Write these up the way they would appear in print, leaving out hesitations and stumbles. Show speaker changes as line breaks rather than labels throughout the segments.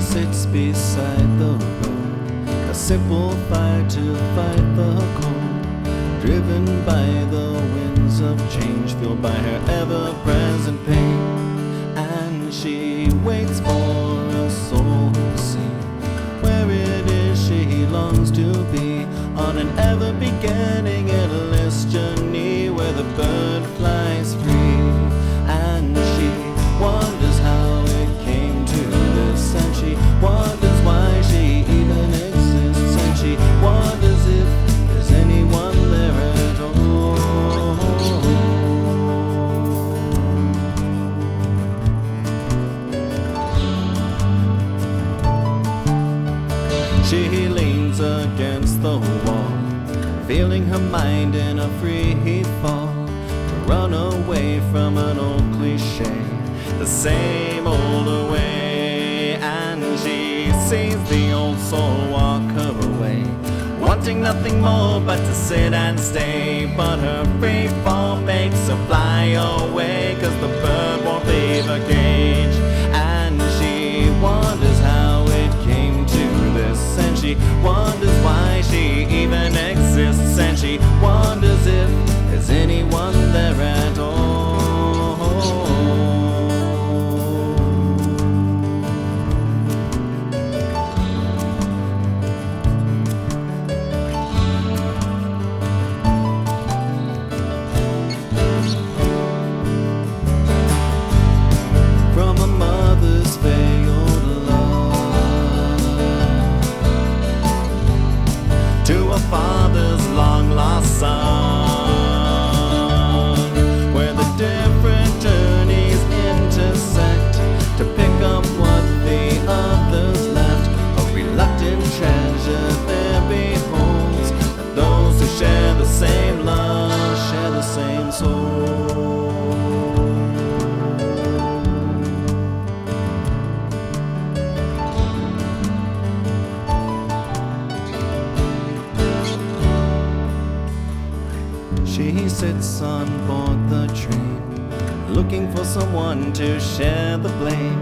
sits beside the road, a simple fire to fight the cold, driven by the winds of change, fueled by her ever-present pain. And she waits for a soul to see where it is she longs to be, on an ever-beginning endless journey where the bird flies free. And she wonders how it came to this, and she wonders why she even exists, and she wonders if there's anyone there at all. She leans against the wall, feeling her mind in a free fall, to run away from an old cliche, the same old way. And she sees the old soul walk her way, wanting nothing more but to sit and stay. But her free fall makes her fly away, 'cause the bird won't leave her cage. And she wonders how it came to this, and she wonders why she even exists, and she wonders if there's anyone there at all. From a mother's failed love to a father's long-lost son, where the different journeys intersect to pick up what the others left. A reluctant treasure there beholds, and those who share the same love share the same soul. She sits on board the train, looking for someone to share the blame.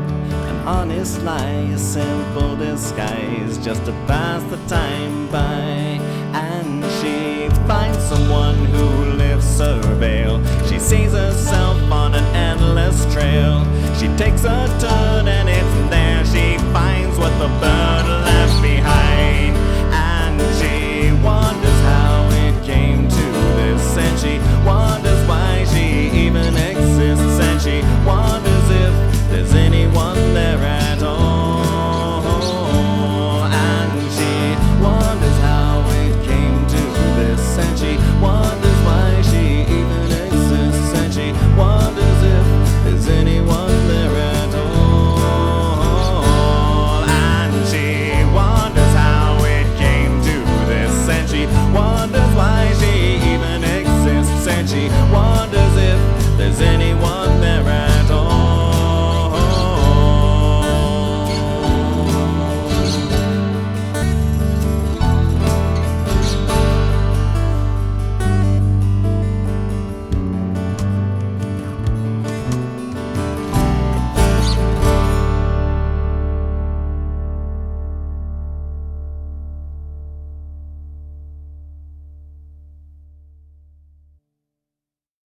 An honest lie, a simple disguise, just to pass the time by. And she finds someone who lifts her veil. She sees herself on an endless trail. She takes a turn and it's there she finds what the bird